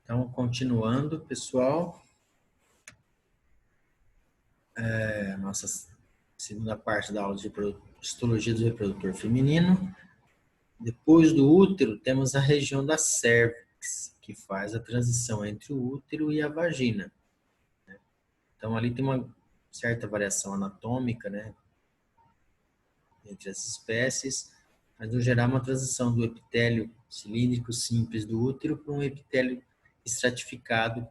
Então, continuando, pessoal, nossa segunda parte da aula de histologia do reprodutor feminino. Depois do útero, temos a região da cérvix, que faz a transição entre o útero e a vagina. Então, ali tem uma certa variação anatômica, né, entre as espécies, mas no geral uma transição do epitélio cilíndrico simples do útero para um epitélio estratificado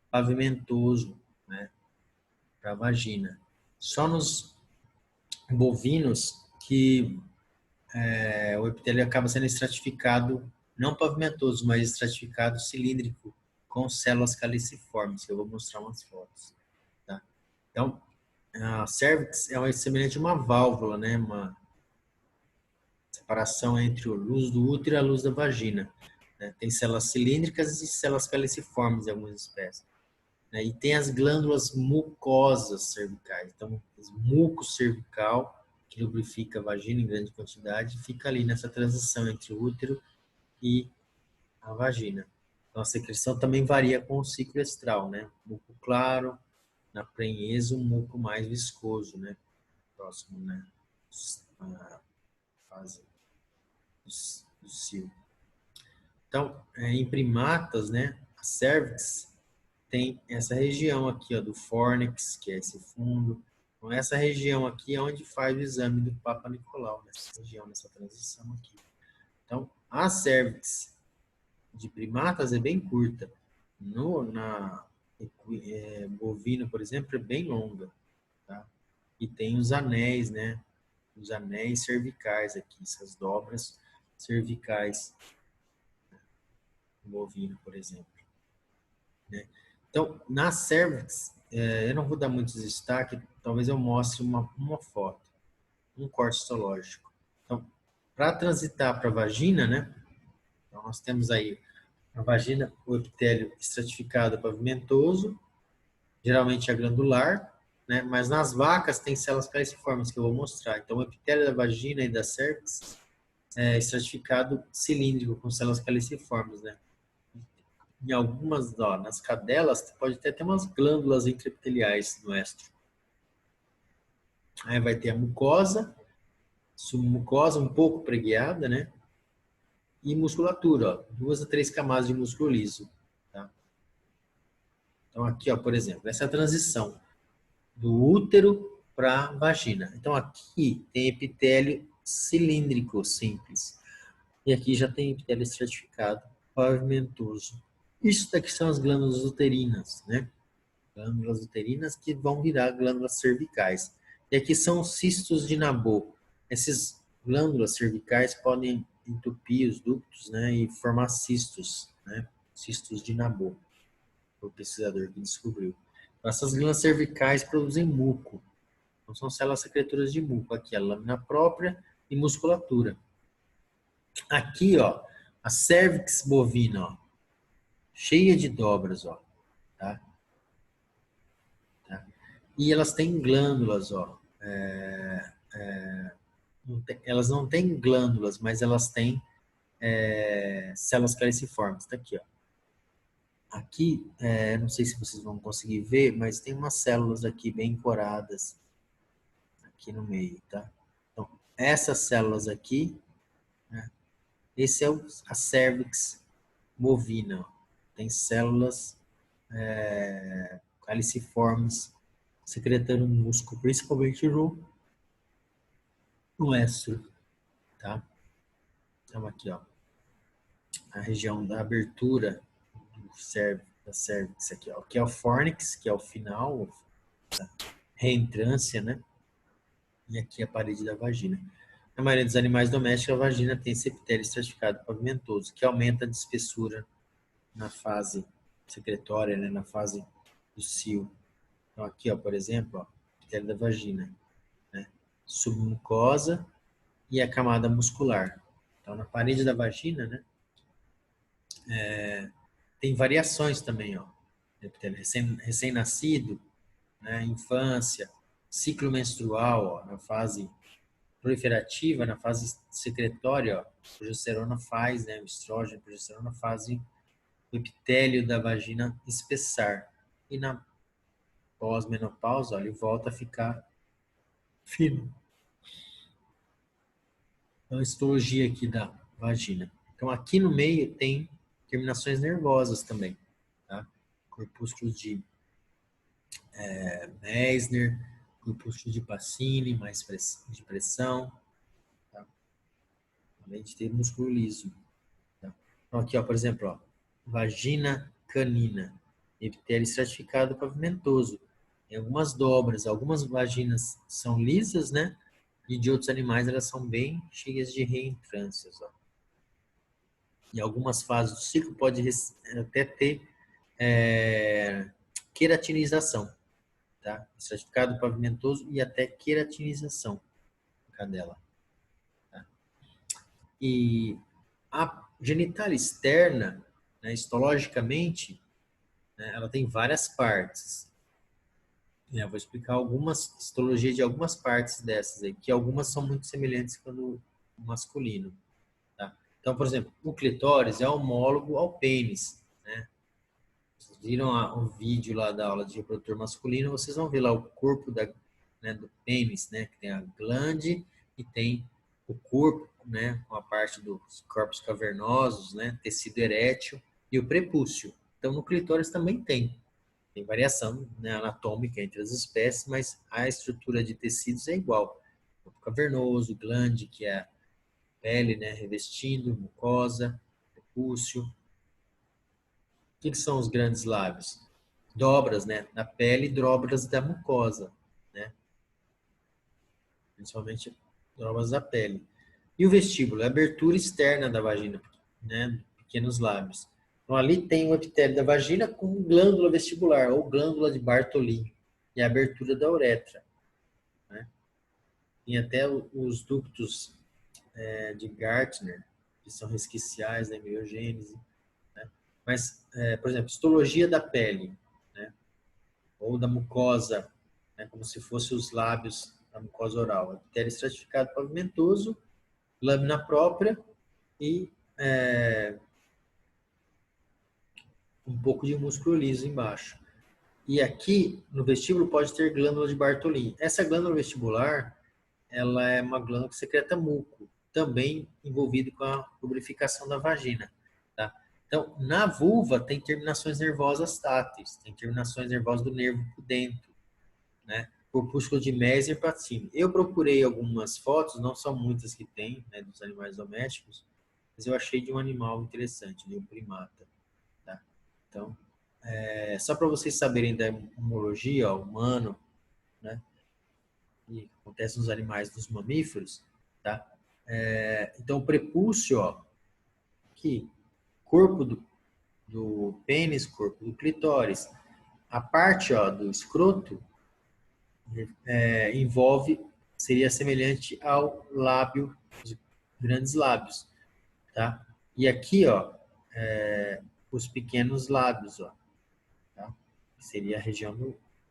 pavimentoso, né, para a vagina. Só nos bovinos que o epitélio acaba sendo estratificado, não pavimentoso, mas estratificado cilíndrico, com células caliciformes, que eu vou mostrar umas fotos. Tá? Então, a cervix é semelhante a uma válvula, né? Uma separação entre a luz do útero e a luz da vagina. Né? Tem células cilíndricas e células caliciformes em algumas espécies. Né? E tem as glândulas mucosas cervicais. Então, o muco cervical, que lubrifica a vagina em grande quantidade, fica ali nessa transição entre o útero e a vagina. Então, a secreção também varia com o ciclo estral, né? Muco claro, na prenhese, um muco mais viscoso, né? Próximo, né? A fase do cio. Então, em primatas, né? A cervix tem essa região aqui, ó, do fornix, que é esse fundo. Então, essa região aqui é onde faz o exame do Papa Nicolau, nessa região, nessa transição aqui. Então, a cervix de primatas é bem curta. Bovino, por exemplo, é bem longa. Tá? E tem os anéis, né? Os anéis cervicais aqui, essas dobras cervicais do bovino, por exemplo. Né? Então, na cervix, eu não vou dar muitos destaques, talvez eu mostre uma foto, um corte histológico. Então, para transitar para a vagina, né? Então, nós temos aí a vagina, o epitélio estratificado pavimentoso, geralmente é glandular, né? Mas nas vacas tem células caliciformes que eu vou mostrar. Então, o epitélio da vagina e da cervix é estratificado cilíndrico com células caliciformes, né? Em algumas, ó, nas cadelas, pode ter até umas glândulas intraepiteliais no estro. Aí vai ter a mucosa, submucosa um pouco pregueada, né? E musculatura, ó, 2 a 3 camadas de músculo liso. Tá? Então aqui, ó, por exemplo, essa é a transição do útero para a vagina. Então aqui tem epitélio cilíndrico simples. E aqui já tem epitélio estratificado pavimentoso. Isso daqui são as glândulas uterinas, né? Glândulas uterinas que vão virar glândulas cervicais. E aqui são os cistos de Nabot. Essas glândulas cervicais podem entupir os ductos, né, e formar cistos, né? Cistos de Nabot, o pesquisador que descobriu. Então, essas glândulas cervicais produzem muco. Então, são células secretoras de muco. Aqui a lâmina própria e musculatura. Aqui, ó, a cervix bovina, ó, cheia de dobras, ó, tá? Tá? E elas têm glândulas, ó. Elas não têm glândulas, mas elas têm células caliciformes. Tá aqui, ó. Aqui, não sei se vocês vão conseguir ver, mas tem umas células aqui bem coradas aqui no meio, tá? Então, essas células aqui, né, esse é a cervix bovina. Ó. Tem células caliciformes secretando músculo, principalmente no estro, tá? Então aqui, ó, a região da abertura da cervix aqui, ó, que é o fornix, que é o final, a reentrância, né? E aqui a parede da vagina. Na maioria dos animais domésticos, a vagina tem esse epitélio estratificado pavimentoso, que aumenta a espessura na fase secretória, né? Na fase do cio. Então aqui, ó, por exemplo, ó, epitélio da vagina, né? Submucosa e a camada muscular. Então, na parede da vagina, né? Tem variações também, ó. Recém-nascido, né, infância, ciclo menstrual, ó, na fase proliferativa, na fase secretória, ó, a progesterona faz, né, o estrógeno, a progesterona fazem o epitélio da vagina espessar. E na pós-menopausa, ele volta a ficar fino. Então, a histologia aqui da vagina. Então, aqui no meio tem terminações nervosas também, tá? Corpúsculos de Meissner, corpúsculos de Pacini, mais de pressão, tá? Além de ter músculo liso. Tá? Então, aqui, ó, por exemplo, ó, vagina canina, epitélio estratificado pavimentoso. Tem algumas dobras, algumas vaginas são lisas, né? E de outros animais elas são bem cheias de reentrâncias, ó. Em algumas fases do ciclo pode até ter queratinização, tá? Estratificado pavimentoso e até queratinização da cadela. Tá? E a genitália externa, né, histologicamente, né, ela tem várias partes. Eu vou explicar algumas histologias de algumas partes dessas aí, que algumas são muito semelhantes com o masculino. Tá? Então, por exemplo, o clitóris é homólogo ao pênis, né? Vocês viram o vídeo lá da aula de reprodutor masculino, vocês vão ver lá o corpo né, do pênis, né? Que tem a glande e tem o corpo, né? Com a parte dos corpos cavernosos, né? Tecido erétil e o prepúcio. Então, no clitóris também tem. Tem variação, né, anatômica entre as espécies, mas a estrutura de tecidos é igual. Corpo cavernoso, glande, que é a pele, né? Revestindo, mucosa, prepúcio. O que são os grandes lábios? Dobras, né, na pele e dobras da mucosa, né? Principalmente dobras da pele. E o vestíbulo, é a abertura externa da vagina, né, pequenos lábios. Então ali tem o epitélio da vagina com glândula vestibular ou glândula de Bartolin e a abertura da uretra, né? Tem até os ductos de Gartner, que são resquiciais da embriogênese, né? Mas, por exemplo, histologia da pele, né? Ou da mucosa, né, como se fossem os lábios da mucosa oral. Epitélio estratificado pavimentoso, lâmina própria e um pouco de músculo liso embaixo. E aqui, no vestíbulo, pode ter glândula de Bartolin. Essa glândula vestibular, ela é uma glândula que secreta muco, também envolvido com a lubrificação da vagina. Tá? Então, na vulva, tem terminações nervosas táteis, tem terminações nervosas do nervo por dentro, né? Corpúsculo de Meissner para cima. Eu procurei algumas fotos, não são muitas que tem, né, dos animais domésticos, mas eu achei de um animal interessante, de um primata. Tá? Então, só para vocês saberem da homologia, ó, humano, né, que acontece nos animais dos mamíferos, tá? Então, o prepúcio, ó, aqui, corpo do pênis, corpo do clitóris, a parte, ó, do escroto envolve, seria semelhante ao lábio, os grandes lábios, tá? E aqui, ó, os pequenos lábios, ó, tá? Seria a região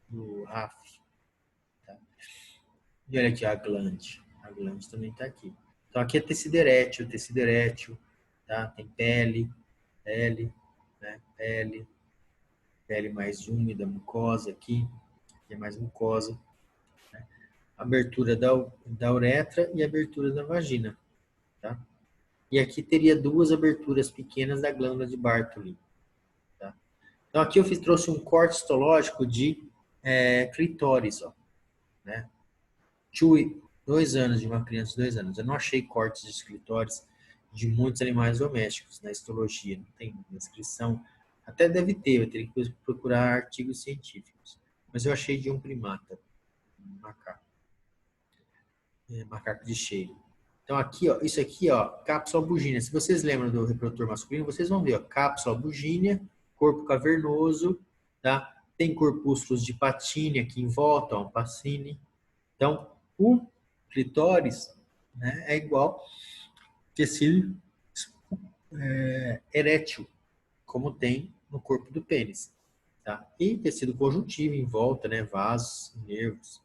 do RAF, tá? E olha aqui a glande também tá aqui. Então aqui é tecido erétil, tá? Tem pele, né? Pele mais úmida, mucosa aqui, que é mais mucosa. Abertura da uretra e abertura da vagina, tá? E aqui teria duas aberturas pequenas da glândula de Bartolin, tá? Então aqui eu trouxe um corte histológico de clitóris, ó, né? 2 anos de uma criança de 2 anos. Eu não achei cortes de clitóris de muitos animais domésticos na histologia, não tem descrição. Até deve ter, eu teria que procurar artigos científicos. Mas eu achei de um primata, um macaco. Macaco de cheiro. Então aqui, ó, isso aqui, ó, cápsula bugínea. Se vocês lembram do reprodutor masculino, vocês vão ver, ó, cápsula bugínea, corpo cavernoso, tá? Tem corpúsculos de patina aqui em volta, ó, Pacini. Então, o clitóris, né, é igual tecido erétil, como tem no corpo do pênis, tá? E tecido conjuntivo em volta, né, vasos, nervos.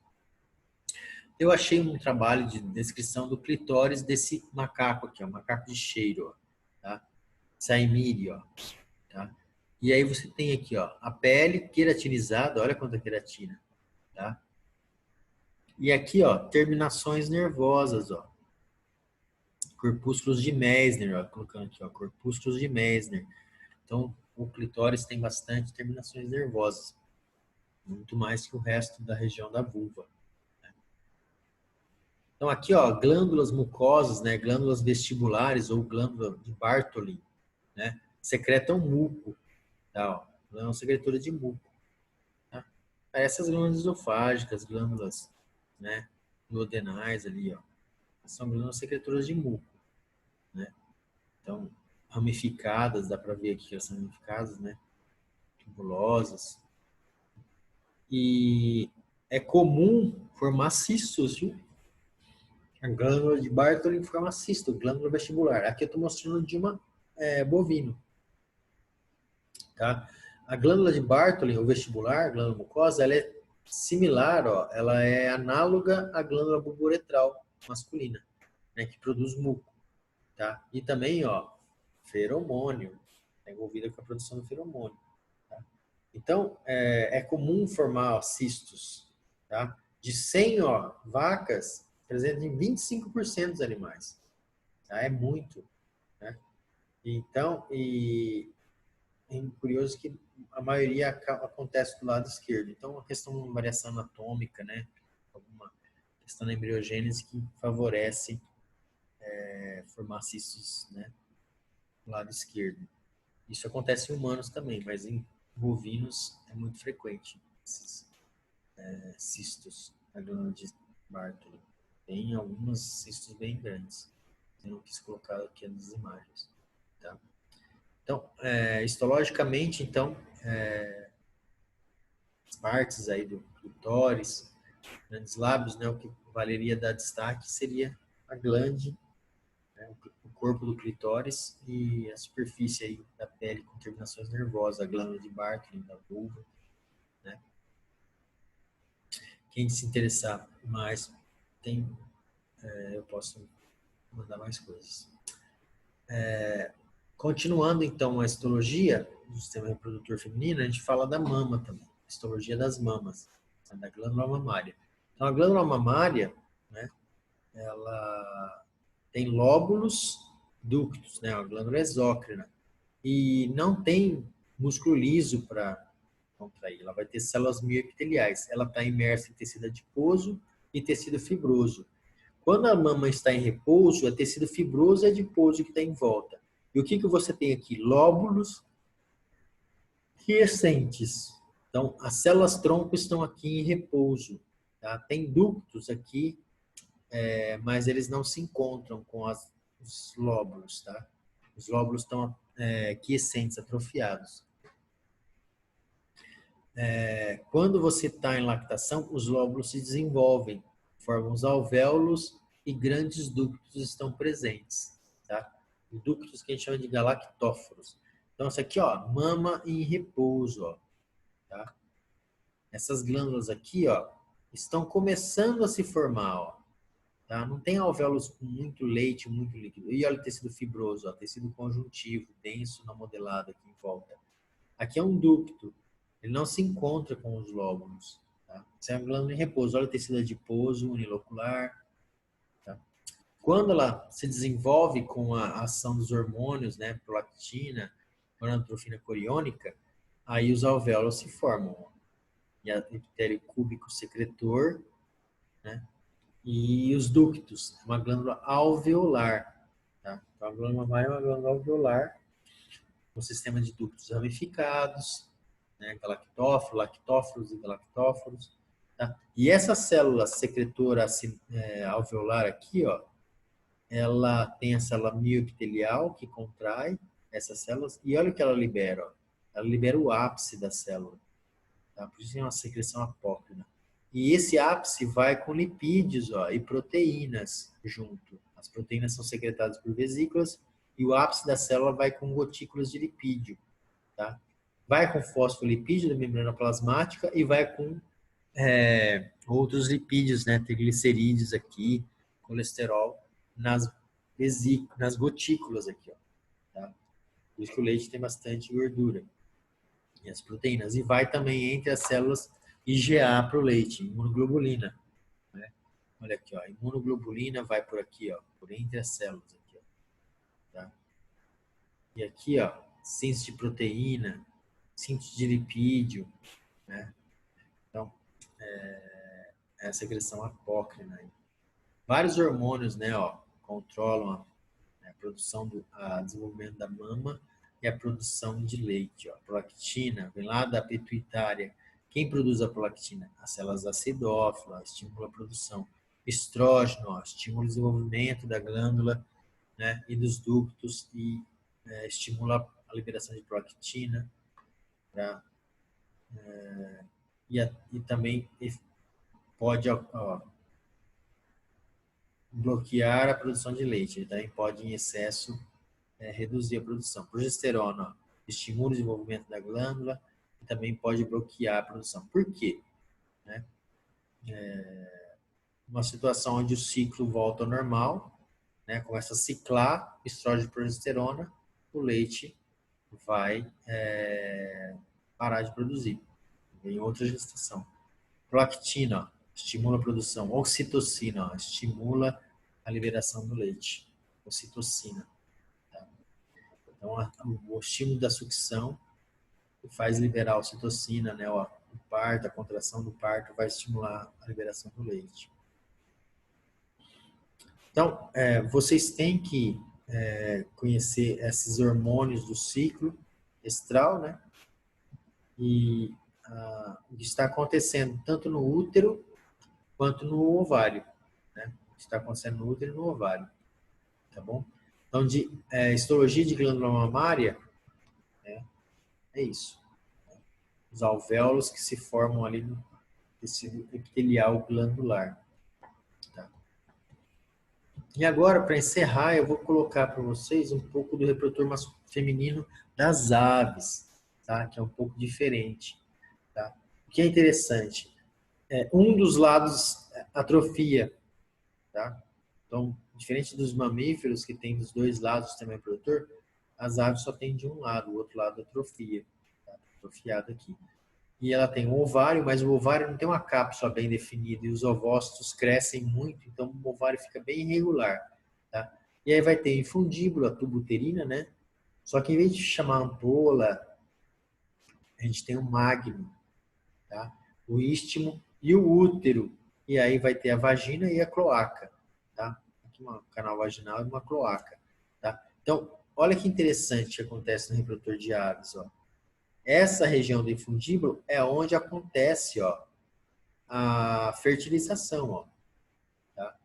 Eu achei um trabalho de descrição do clitóris desse macaco aqui, ó, macaco de cheiro, ó, tá? Saimiri, ó, tá? E aí você tem aqui, ó, a pele queratinizada, olha quanta queratina, tá? E aqui, ó, terminações nervosas, ó. Corpúsculos de Meissner, ó, colocando aqui, ó, corpúsculos de Meissner. Então, o clitóris tem bastante terminações nervosas, muito mais que o resto da região da vulva. Então, aqui, ó, glândulas mucosas, né, glândulas vestibulares ou glândula de Bartholin, né, secretam muco, tá, ó, glândula secretora de muco. Tá? Essas glândulas esofágicas, glândulas, né, duodenais ali, ó, são glândulas secretoras de muco, né? Então, ramificadas, dá para ver aqui que elas são ramificadas, né? Tubulosas. E é comum formar cistos, viu? A glândula de Bartholin forma cisto, glândula vestibular. Aqui eu estou mostrando de uma bovino, tá? A glândula de Bartholin, ou vestibular, glândula mucosa, ela é similar, ó, ela é análoga à glândula bulboretral masculina, né, que produz muco, tá? E também, ó, feromônio, é envolvida com a produção do feromônio. Tá? Então, é comum formar ó, cistos, tá? De 100 ó, vacas, presente em 25% dos animais. Tá? É muito, né? Então, é curioso que a maioria acontece do lado esquerdo. Então, a questão de uma variação anatômica, né? Alguma questão da embriogênese que favorece formar cistos, né? Do lado esquerdo. Isso acontece em humanos também, mas em bovinos é muito frequente esses cistos na glândula de Bartholin. Tem alguns cistos bem grandes. Eu não quis colocar aqui nas imagens. Tá? Então, histologicamente, então, as partes aí do clitóris, grandes lábios, né, o que valeria dar destaque seria a glande, né, o corpo do clitóris e a superfície aí da pele com terminações nervosas, a glândula de Bartholin, da vulva, né? Quem se interessar mais, eu posso mandar mais coisas. Continuando, então, a histologia do sistema reprodutor feminino, a gente fala da mama também, histologia das mamas, da glândula mamária. Então, a glândula mamária, né, ela tem lóbulos ductos, né, a glândula exócrina, e não tem músculo liso para contrair. Ela vai ter células mioepiteliais. Ela está imersa em tecido adiposo e tecido fibroso. Quando a mama está em repouso, é tecido fibroso e adiposo que está em volta. E o que você tem aqui? Lóbulos quiescentes. Então, as células tronco estão aqui em repouso. Tá? Tem ductos aqui, mas eles não se encontram com os lóbulos. Tá? Os lóbulos estão quiescentes, atrofiados. Quando você está em lactação, os lóbulos se desenvolvem, formam os alvéolos e grandes ductos estão presentes. Tá? Ductos que a gente chama de galactóforos. Então, isso aqui, ó, mama em repouso. Ó, tá? Essas glândulas aqui, ó, estão começando a se formar. Ó, tá? Não tem alvéolos com muito leite, muito líquido. E olha o tecido fibroso, ó, tecido conjuntivo, denso na modelada aqui em volta. Aqui é um ducto. Ele não se encontra com os lóbulos. Tá? Isso é uma glândula em repouso. Olha o tecido adiposo, unilocular. Tá? Quando ela se desenvolve com a ação dos hormônios, né, prolactina, gonadotrofina coriônica, aí os alvéolos se formam. Ó. E a epitélio cúbico secretor, né, e os ductos, uma glândula alveolar. Tá? Então, a glândula mamária é uma glândula alveolar, um sistema de ductos ramificados, né, galactóforo, lactóforos e galactóforos. Tá? E essa célula secretora alveolar aqui, ó, ela tem a célula mioepitelial que contrai essas células e olha o que ela libera. Ó. Ela libera o ápice da célula. Tá? Por isso é uma secreção apócrina. E esse ápice vai com lipídios ó, e proteínas junto. As proteínas são secretadas por vesículas e o ápice da célula vai com gotículas de lipídio. Tá? Vai com fosfolipídio da membrana plasmática e vai com outros lipídios, né? Triglicerídeos aqui, colesterol nas vesículas, nas gotículas aqui, ó. Tá? Por isso que o leite tem bastante gordura. e as proteínas. E vai também entre as células IgA para o leite, imunoglobulina. Né? Olha aqui, ó, imunoglobulina vai por aqui, ó, por entre as células. Aqui, ó, tá? E aqui, ó, síntese de proteína, síntese de lipídio, né? Então, é a secreção apócrina. Vários hormônios, né, ó, controlam a produção a desenvolvimento da mama e a produção de leite. Ó. A prolactina vem lá da pituitária. Quem produz a prolactina? As células acidófilas, estimula a produção. Estrógeno, ó, estimula o desenvolvimento da glândula, né, e dos ductos e estimula a liberação de prolactina. Tá? E também pode bloquear a produção de leite. Ele também pode, em excesso, reduzir a produção. Progesterona, ó, estimula o desenvolvimento da glândula e também pode bloquear a produção. Por quê? Né? Uma situação onde o ciclo volta ao normal, né? Começa a ciclar estrógeno e progesterona, o leite vai parar de produzir. Em outra gestação. Prolactina, ó, estimula a produção. Ocitocina, ó, estimula a liberação do leite. Ocitocina. Então, o estímulo da sucção faz liberar a ocitocina, né? O parto, a contração do parto vai estimular a liberação do leite. Então, vocês têm que conhecer esses hormônios do ciclo estral, né? E o que está acontecendo tanto no útero quanto no ovário, né? O que está acontecendo no útero e no ovário, tá bom? Então, de histologia de glândula mamária, é isso. Os alvéolos que se formam ali no tecido epitelial glandular. Tá? E agora, para encerrar, eu vou colocar para vocês um pouco do reprodutor feminino das aves, tá? Que é um pouco diferente. Tá? O que é interessante, um dos lados atrofia. Tá? Então, diferente dos mamíferos, que tem dos dois lados do sistema reprodutor, as aves só tem de um lado, o outro lado atrofia. Tá? Atrofiado aqui. E ela tem um ovário, mas o ovário não tem uma cápsula bem definida e os ovócitos crescem muito, então o ovário fica bem irregular. Tá? E aí vai ter infundíbulo, a tuba uterina, né? Só que em vez de chamar ampola, a gente tem o magno, tá? O istmo e o útero. E aí vai ter a vagina e a cloaca. Tá? Aqui um canal vaginal e uma cloaca. Tá? Então, olha que interessante que acontece no reprodutor de aves. Ó. Essa região do infundíbulo é onde acontece, ó, a fertilização. Ó, tá?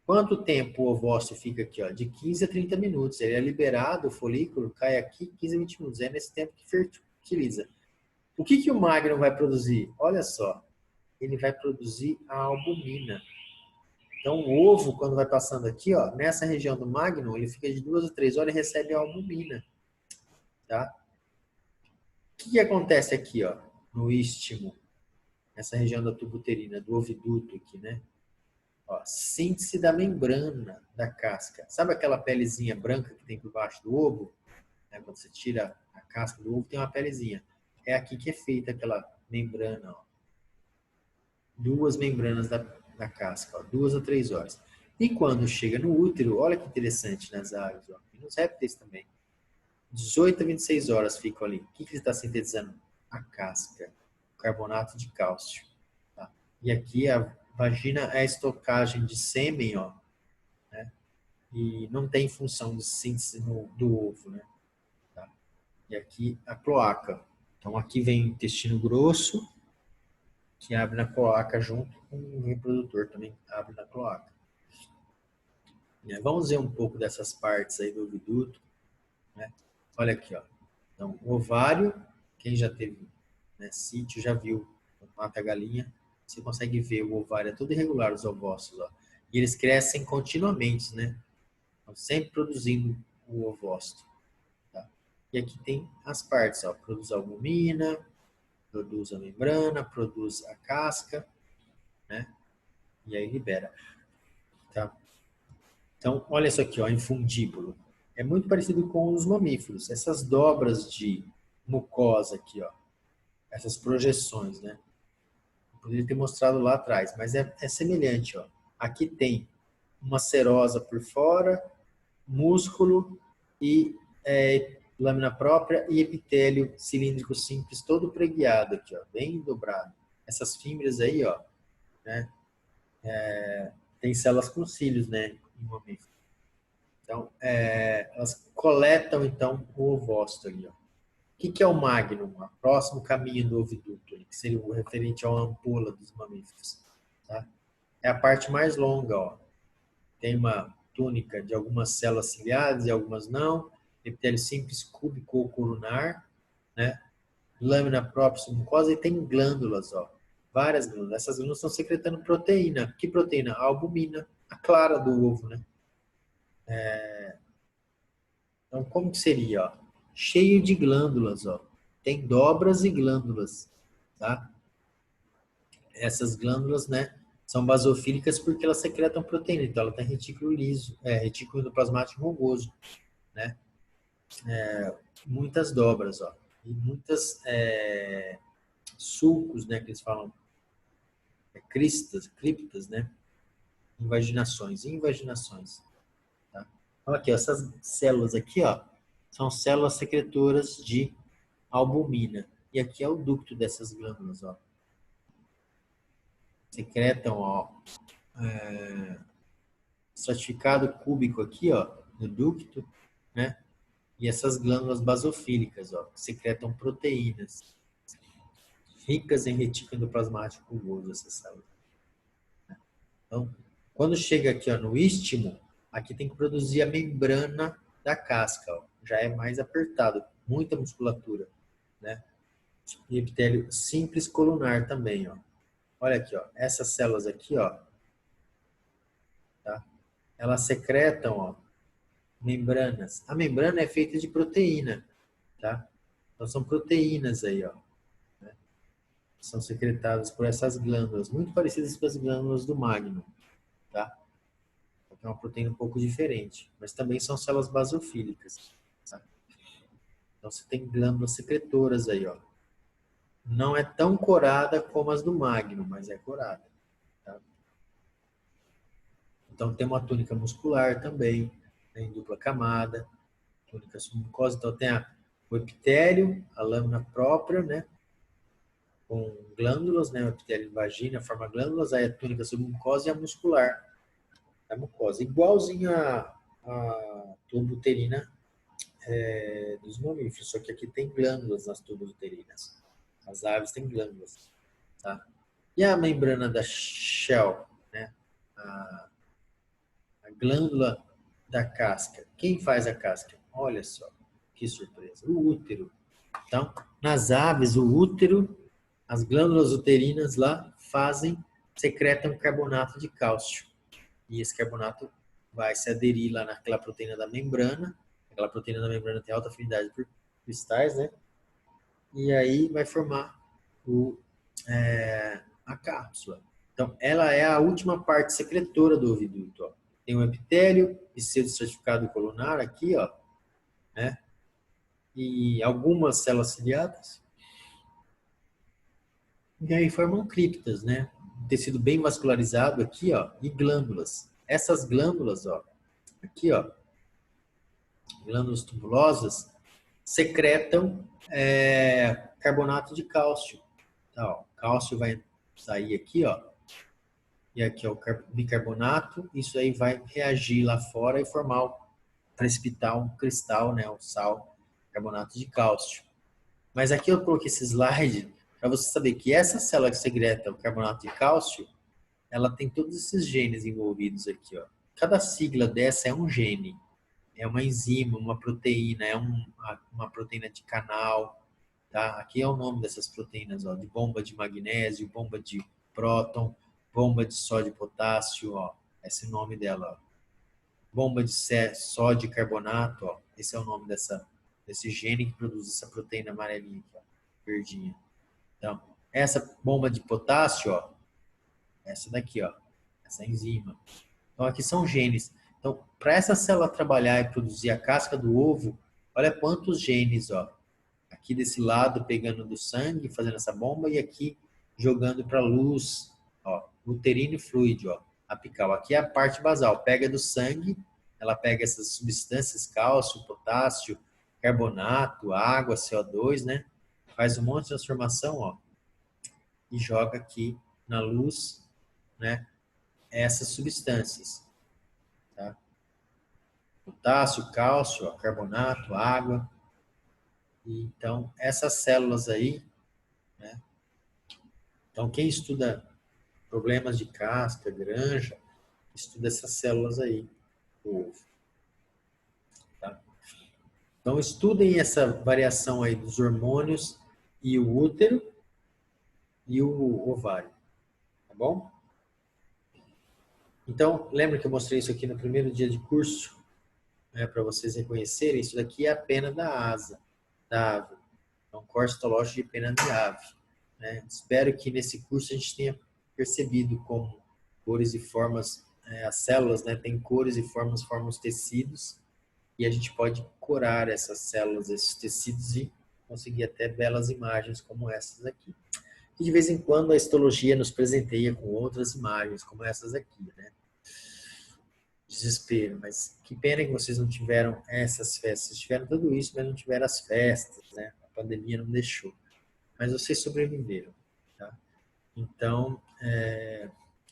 Quanto tempo o ovócito fica aqui? Ó? De 15 a 30 minutos. Ele é liberado, o folículo cai aqui 15 a 20 minutos. É nesse tempo que fertiliza. O que o magno vai produzir? Olha só, ele vai produzir a albumina. Então, o ovo, quando vai passando aqui, ó, nessa região do magno, ele fica de 2 a 3 horas e recebe a albumina. Tá? O que acontece aqui, ó, no istmo, nessa região da tuba uterina, do oviduto aqui, né? Ó, síntese da membrana da casca. Sabe aquela pelezinha branca que tem por baixo do ovo? Né? Quando você tira a casca do ovo, tem uma pelezinha. É aqui que é feita aquela membrana, ó. 2 membranas da casca, ó, 2 a 3 horas. E quando chega no útero, olha que interessante nas aves, ó, e nos répteis também. 18 a 26 horas ficam ali. O que ele está sintetizando? A casca, o carbonato de cálcio. Tá? E aqui a vagina é a estocagem de sêmen, ó, né? E não tem função de síntese do ovo, né? Tá? E aqui a cloaca. Então aqui vem o intestino grosso, que abre na cloaca junto com o reprodutor, também abre na cloaca. Vamos ver um pouco dessas partes aí do oviduto. Né? Olha aqui, ó. Então, o ovário, quem já teve, né, sítio, já viu, mata a galinha, você consegue ver o ovário é todo irregular, os ovócitos, ó. E eles crescem continuamente, né? Então, sempre produzindo o ovócito. Tá? E aqui tem as partes, ó. Produz a albumina, produz a membrana, produz a casca, né? E aí libera. Tá? Então, olha isso aqui, ó, infundíbulo. É muito parecido com os mamíferos. Essas dobras de mucosa aqui, ó. Essas projeções, né? Eu poderia ter mostrado lá atrás, mas é semelhante, ó. Aqui tem uma serosa por fora, músculo e lâmina própria e epitélio cilíndrico simples, todo preguiado aqui, ó, bem dobrado. Essas fímbrias aí, ó, né? Tem células com cílios, né? Em mamífero. Então, elas coletam, então, o ovócito ali, ó. O que é o magnum? O próximo caminho do oviduto, que seria o referente à ampola dos mamíferos. Tá? É a parte mais longa. Ó. Tem uma túnica de algumas células ciliadas e algumas não. Epitélio simples, cúbico ou colunar. Né? Lâmina própria, submucosa e tem glândulas. Ó. Várias glândulas. Essas glândulas estão secretando proteína. Que proteína? A albumina, a clara do ovo. Né? Então, como que seria? Ó? Cheio de glândulas. Ó. Tem dobras e glândulas. Tá? Essas glândulas, né, são basofílicas porque elas secretam proteína. Então, ela tem retículo liso, retículo endoplasmático rugoso, né? Muitas dobras, ó. E muitas sulcos, né, que eles falam, criptas, né? Invaginações. Tá? Então, aqui, ó, essas células aqui, ó, são células secretoras de albumina. E aqui é o ducto dessas glândulas, ó. Secretam, ó, estratificado cúbico aqui, ó, no ducto, né? E essas glândulas basofílicas, ó, que secretam proteínas ricas em retículo endoplasmático rugoso, essas células. Então, quando chega aqui, ó, no istmo, aqui tem que produzir a membrana da casca, ó. Já é mais apertado, muita musculatura, né? E epitélio simples colunar também, ó. Olha aqui, ó, essas células aqui, ó, tá? Elas secretam, ó, membranas. A membrana é feita de proteína, tá? Então são proteínas aí, ó. Né? São secretadas por essas glândulas, muito parecidas com as glândulas do magno, tá? É uma proteína um pouco diferente, mas também são células basofílicas. Tá? Então você tem glândulas secretoras aí, ó. Não é tão corada como as do magno, mas é corada. Tá? Então tem uma túnica muscular também, né, em dupla camada, túnica submucosa. Então tem o epitélio, a lâmina própria, né? Com glândulas, né? O epitélio de vagina forma glândulas, aí a túnica submucosa e a muscular, a mucosa. Igualzinho a tuba uterina dos mamíferos, só que aqui tem glândulas nas tubas uterinas. As aves têm glândulas, tá? E a membrana da shell, né? A glândula da casca. Quem faz a casca? Olha só, que surpresa. O útero. Então, nas aves, o útero, as glândulas uterinas lá secretam carbonato de cálcio. E esse carbonato vai se aderir lá naquela proteína da membrana. Aquela proteína da membrana tem alta afinidade por cristais, né? E aí vai formar a cápsula. Então, ela é a última parte secretora do oviduto. Ó. Tem um epitélio, pseudoestratificado colunar aqui, ó, né? E algumas células ciliadas. E aí formam criptas, né? Um tecido bem vascularizado aqui, ó, e glândulas. Essas glândulas, ó, aqui, ó, glândulas tubulosas, secretam carbonato de cálcio. Tá, ó, cálcio vai sair aqui, ó, e aqui é o bicarbonato, isso aí vai reagir lá fora e precipitar um cristal, né, o sal, carbonato de cálcio. Mas aqui eu coloquei esse slide para você saber que essa célula que secreta o carbonato de cálcio, ela tem todos esses genes envolvidos aqui, ó. Cada sigla dessa é um gene, é uma enzima, uma proteína, uma proteína de canal, tá? Aqui é o nome dessas proteínas, ó, de bomba de magnésio, bomba de próton, bomba de sódio e potássio, ó, esse é o nome dela, ó. Bomba de sódio e carbonato, ó, esse é o nome desse gene que produz essa proteína amarelinha aqui, ó, verdinha. Então, essa bomba de potássio, ó, essa daqui, ó, essa enzima. Então, aqui são genes. Então, para essa célula trabalhar e produzir a casca do ovo, olha quantos genes, ó, Aqui desse lado pegando do sangue, fazendo essa bomba, e aqui jogando para a luz, ó, uterino e fluido, ó, apical. Aqui é a parte basal, pega do sangue, ela pega essas substâncias, cálcio, potássio, carbonato, água, CO2, né? Faz um monte de transformação, ó, e joga aqui na luz, né? Essas substâncias, tá? Potássio, cálcio, ó, carbonato, água. E, então, essas células aí, né? Então, quem estuda problemas de casca, granja, estuda essas células aí, o ovo, tá? Então, estudem essa variação aí dos hormônios e o útero e o ovário, tá bom? Então, lembra que eu mostrei isso aqui no primeiro dia de curso? Né, para vocês reconhecerem, isso daqui é a pena da asa, da ave. É um corte histológico de pena de ave. Né? Espero que nesse curso a gente tenha percebido como cores e formas, as células, né, têm cores e formas, formam os tecidos, e a gente pode curar essas células, esses tecidos, e conseguir até belas imagens como essas aqui. E de vez em quando a histologia nos presenteia com outras imagens, como essas aqui, né? Desespero, mas que pena que vocês não tiveram essas festas. Vocês tiveram tudo isso, mas não tiveram as festas, né? A pandemia não deixou. Mas vocês sobreviveram, tá? Então,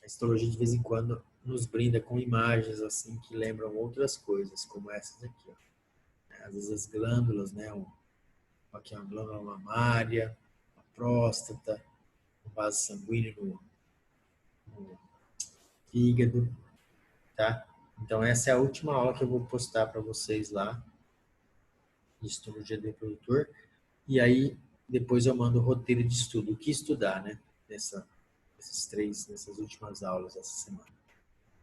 a histologia de vez em quando nos brinda com imagens assim que lembram outras coisas, como essas aqui, ó. Às vezes as glândulas, né? Aqui é uma glândula mamária, a próstata, o vaso sanguíneo no fígado, tá? Então essa é a última aula que eu vou postar para vocês lá, de histologia do reprodutor, e aí depois eu mando o roteiro de estudo, o que estudar, né? Nessas últimas aulas essa semana,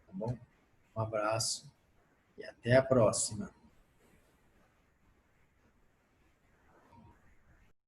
tá bom? Um abraço e até a próxima.